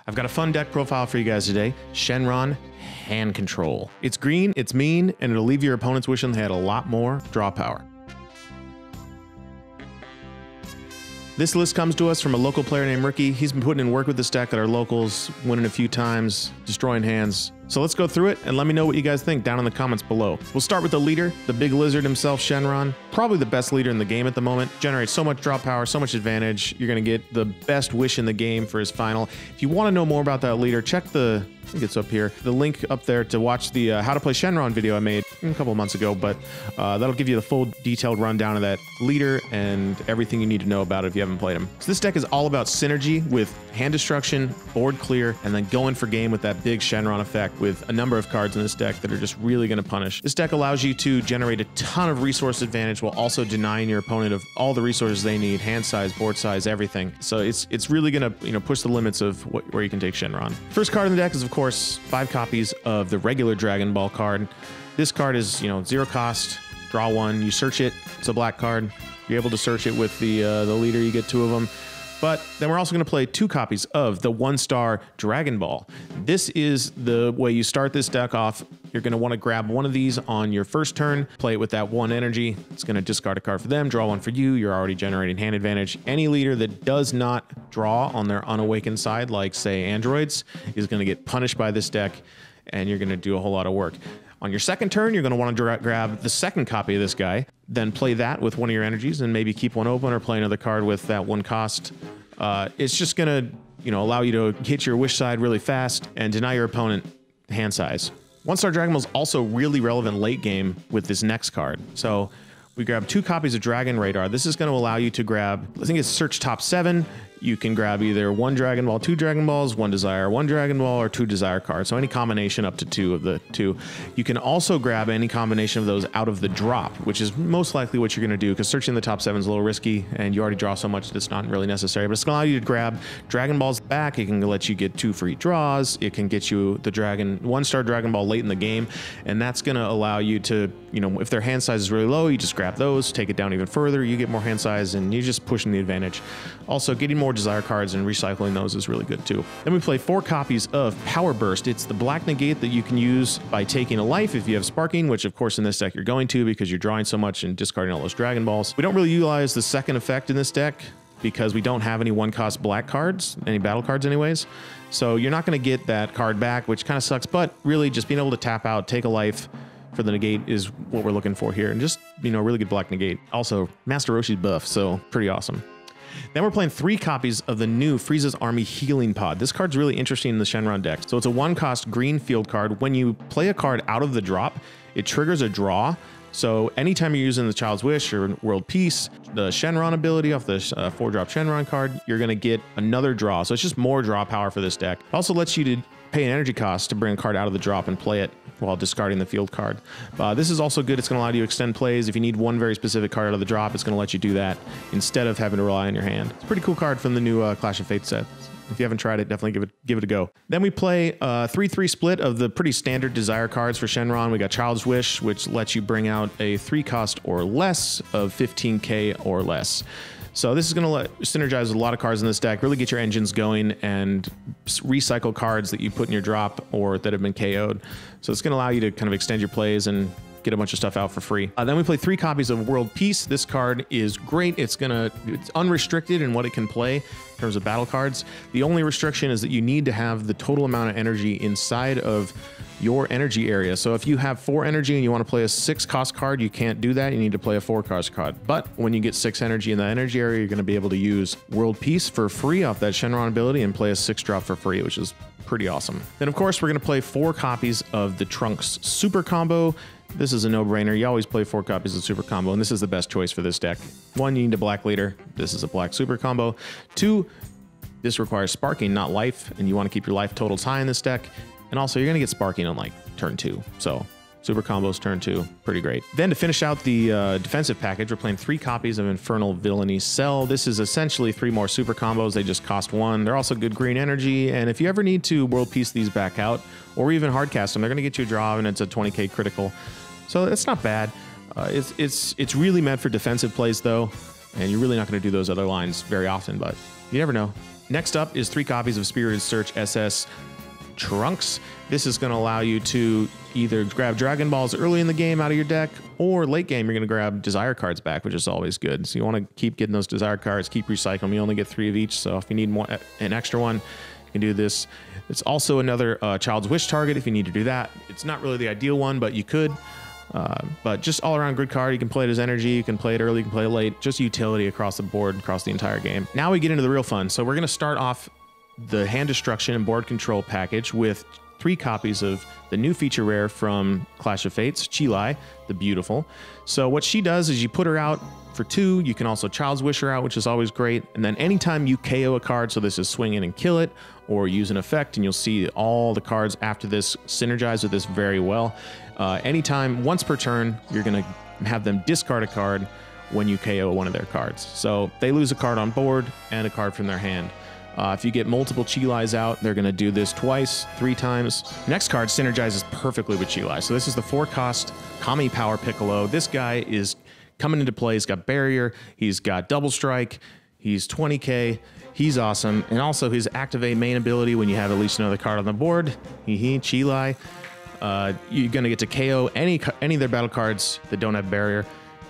I've got a fun deck profile for you guys today. Shenron Hand Control. It's green, it's mean, and it'll leave your opponents wishing they had a lot more draw power. This list comes to us from a local player named Ricky. He's been putting in work with this deck at our locals, winning a few times, destroying hands. So let's go through it and let me know what you guys think down in the comments below. We'll start with the leader, the big lizard himself, Shenron. Probably the best leader in the game at the moment. Generates so much draw power, so much advantage. You're gonna get the best wish in the game for his final. If you wanna know more about that leader, check I think it's up here, the link up there to watch the How to Play Shenron video I made a couple of months ago, but that'll give you the full detailed rundown of that leader and everything you need to know about it if you haven't played him. So this deck is all about synergy with hand destruction, board clear, and then going for game with that big Shenron effect with a number of cards in this deck that are just really going to punish. This deck allows you to generate a ton of resource advantage while also denying your opponent of all the resources they need, hand size, board size, everything. So it's really going to push the limits of where you can take Shenron. First card in the deck is of course 5 copies of the regular Dragon Ball card. This card is 0 cost, draw 1, you search it, it's a black card. You're able to search it with the leader, you get 2 of them. But then we're also going to play 2 copies of the 1-star Dragon Ball. This is the way you start this deck off. You're going to want to grab one of these on your first turn, play it with that 1 energy. It's going to discard a card for them, draw 1 for you. You're already generating hand advantage. Any leader that does not draw on their unawakened side, like say androids, is going to get punished by this deck, and you're going to do a whole lot of work. On your second turn, you're going to want to grab the second copy of this guy, then play that with one of your energies and maybe keep one open or play another card with that 1 cost. It's just going to, allow you to hit your wish side really fast and deny your opponent hand size. 1-star Dragon Ball is also really relevant late game with this next card. So we grab 2 copies of Dragon Radar. This is going to allow you to grab, I think it's search top 7. You can grab either 1 Dragon Ball, 2 Dragon Balls, 1 Desire, 1 Dragon Ball, or 2 Desire cards. So any combination up to 2 of the 2. You can also grab any combination of those out of the drop, which is most likely what you're going to do because searching the top 7 is a little risky and you already draw so much that's not really necessary. But it's going to allow you to grab Dragon Balls back. It can let you get 2 free draws. It can get you the 1-star Dragon Ball late in the game. And that's going to allow you to, if their hand size is really low, you just grab those, take it down even further. You get more hand size and you're just pushing the advantage. Also, getting more Desire cards and recycling those is really good too. Then we play 4 copies of Power Burst. It's the black negate that you can use by taking a life if you have Sparking, which of course in this deck you're going to because you're drawing so much and discarding all those Dragon Balls. We don't really utilize the second effect in this deck because we don't have any 1-cost black cards, any battle cards anyways. So you're not going to get that card back, which kind of sucks, but really just being able to tap out, take a life for the negate is what we're looking for here. And just, really good black negate. Also, Master Roshi's buff, so pretty awesome. Then we're playing 3 copies of the new Frieza's Army Healing Pod. This card's really interesting in the Shenron deck. So it's a 1-cost green field card. When you play a card out of the drop, it triggers a draw. So anytime you're using the Child's Wish or World Peace, the Shenron ability off the 4-drop Shenron card, you're going to get another draw. So it's just more draw power for this deck. It also lets you to pay an energy cost to bring a card out of the drop and play it while discarding the field card. This is also good. It's going to allow you to extend plays. If you need one very specific card out of the drop, it's going to let you do that instead of having to rely on your hand. It's a pretty cool card from the new Clash of Fate set. If you haven't tried it, definitely give it a go. Then we play a 3-3 split of the pretty standard Desire cards for Shenron. We got Child's Wish, which lets you bring out a 3-cost or less of 15k or less. So this is going to synergize with a lot of cards in this deck, really get your engines going and recycle cards that you put in your drop or that have been KO'd. So it's going to allow you to kind of extend your plays and get a bunch of stuff out for free. Then we play 3 copies of World Peace. This card is great. It's unrestricted in what it can play in terms of battle cards. The only restriction is that you need to have the total amount of energy inside of your energy area. So if you have 4 energy and you want to play a 6-cost card, you can't do that. You need to play a 4-cost card. But when you get 6 energy in that energy area, you're going to be able to use World Peace for free off that Shenron ability and play a 6-drop for free, which is pretty awesome. Then of course, we're going to play 4 copies of the Trunks Super Combo. This is a no-brainer. You always play 4 copies of Super Combo, and this is the best choice for this deck. 1, you need a black leader. This is a black Super Combo. 2, this requires Sparking, not life, and you want to keep your life totals high in this deck. And also, you're going to get Sparking on like turn 2. So Super Combos turn 2, pretty great. Then to finish out the defensive package, we're playing 3 copies of Infernal Villainy Cell. This is essentially 3 more Super Combos. They just cost 1. They're also good green energy. And if you ever need to World Peace these back out, or even hardcast them, they're going to get you a draw, and it's a 20k critical. So it's not bad. It's really meant for defensive plays though, and you're really not going to do those other lines very often, but you never know. Next up is 3 copies of Spirited Search SS Trunks. This is going to allow you to either grab Dragon Balls early in the game out of your deck, or late game you're going to grab Desire cards back, which is always good. So you want to keep getting those Desire cards, keep recycling them. You only get 3 of each, so if you need more, an extra one, you can do this. It's also another Child's Wish target if you need to do that. It's not really the ideal one, but you could. But just all around good card. You can play it as energy, you can play it early, you can play it late, just utility across the board, across the entire game. Now we get into the real fun. So we're going to start off the hand destruction and board control package with 3 copies of the new feature rare from Clash of Fates, Cheelai, the Beautiful. So what she does is you put her out for 2. You can also Child's Wish her out, which is always great. And then anytime you KO a card, so this is swing in and kill it, or use an effect, and you'll see all the cards after this synergize with this very well. Anytime, once per turn, you're going to have them discard a card when you KO one of their cards. So they lose a card on board and a card from their hand. If you get multiple Cheelais out, they're going to do this twice, 3 times. Next card synergizes perfectly with Cheelai. So this is the 4-cost Kami Power Piccolo. This guy is coming into play. He's got Barrier. He's got Double Strike. He's 20k. He's awesome. And also his activate main ability when you have at least another card on the board. Cheelai. You're going to get to KO any of their battle cards that don't have Barrier.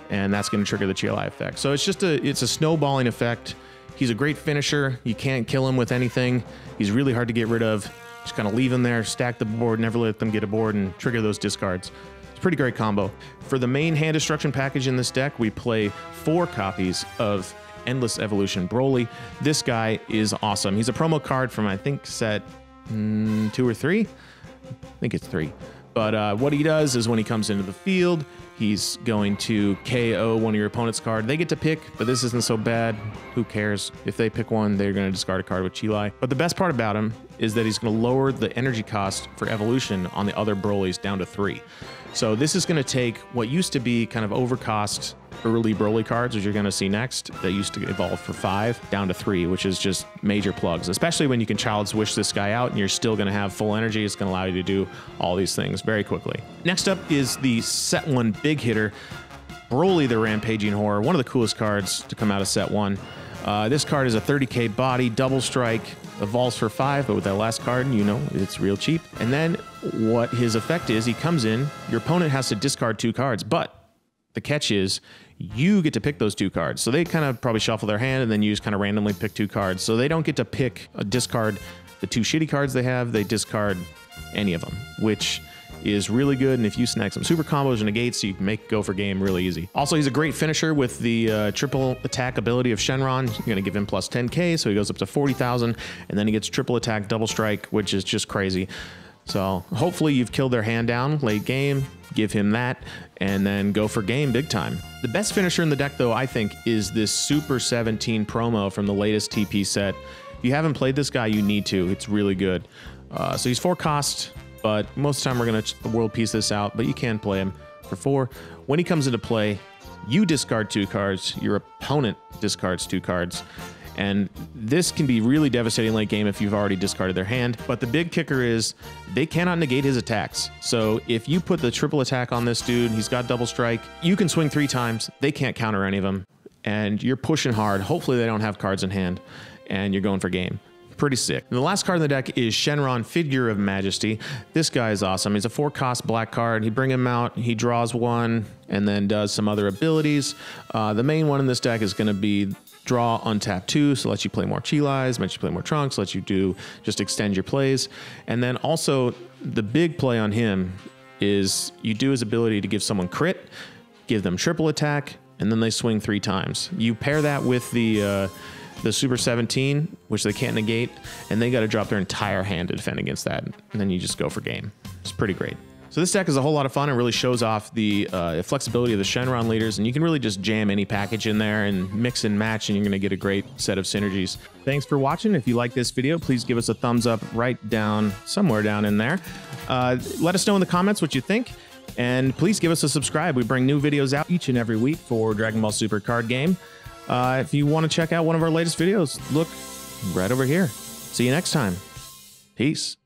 And that's going to trigger the Cheelai effect. So it's a snowballing effect. He's a great finisher. You can't kill him with anything. He's really hard to get rid of. Just kind of leave him there, stack the board, never let them get a board, and trigger those discards. It's a pretty great combo. For the main hand destruction package in this deck, we play 4 copies of Endless Evolution Broly. This guy is awesome. He's a promo card from, I think, set 2 or 3. I think it's 3. But what he does is when he comes into the field, he's going to KO one of your opponent's card. They get to pick, but this isn't so bad. Who cares? If they pick one, they're going to discard a card with Cheelai. But the best part about him is that he's going to lower the energy cost for evolution on the other Brolys down to 3. So this is going to take what used to be kind of overcost early Broly cards, which you're going to see next, that used to evolve for 5, down to 3, which is just major plugs, especially when you can Child's Wish this guy out and you're still going to have full energy. It's going to allow you to do all these things very quickly. Next up is the set 1 big hitter, Broly the Rampaging Horror, one of the coolest cards to come out of set 1. This card is a 30k body, double strike, evolves for 5, but with that last card, you know, it's real cheap. And then what his effect is, he comes in, your opponent has to discard 2 cards, but the catch is you get to pick those 2 cards. So they kind of probably shuffle their hand and then you just kind of randomly pick 2 cards. So they don't get to pick a discard the 2 shitty cards they have, they discard any of them, which is really good. And if you snag some super combos and negates, you can make go for game really easy. Also, he's a great finisher with the triple attack ability of Shenron. You're going to give him plus 10k, so he goes up to 40,000, and then he gets triple attack, double strike, which is just crazy. So hopefully you've killed their hand down late game, give him that, and then go for game big time. The best finisher in the deck, though, I think, is this Super 17 promo from the latest TP set. If you haven't played this guy, you need to. It's really good. So he's 4 cost, but most of the time we're going to world piece this out, but you can play him for 4. When he comes into play, you discard 2 cards, your opponent discards 2 cards, and this can be really devastating late game if you've already discarded their hand. But the big kicker is they cannot negate his attacks. So if you put the triple attack on this dude, he's got double strike, you can swing 3 times, they can't counter any of them, and you're pushing hard. Hopefully they don't have cards in hand, and you're going for game. Pretty sick. And the last card in the deck is Shenron, Figure of Majesty. This guy is awesome. He's a 4-cost black card. You bring him out, he draws 1, and then does some other abilities. The main one in this deck is going to be draw, untap 2, so lets you play more Cheelais, lets you play more Trunks, lets you do just extend your plays. And then also the big play on him is you do his ability to give someone crit, give them triple attack, and then they swing 3 times. You pair that with the Super 17, which they can't negate, and they got to drop their entire hand to defend against that, and then you just go for game. It's pretty great. So this deck is a whole lot of fun. It really shows off the flexibility of the Shenron leaders, and you can really just jam any package in there and mix and match, and you're going to get a great set of synergies. Thanks for watching. If you like this video, please give us a thumbs up right down, somewhere down in there. Let us know in the comments what you think, and please give us a subscribe. We bring new videos out each and every week for Dragon Ball Super card game. If you want to check out one of our latest videos, look right over here. See you next time. Peace.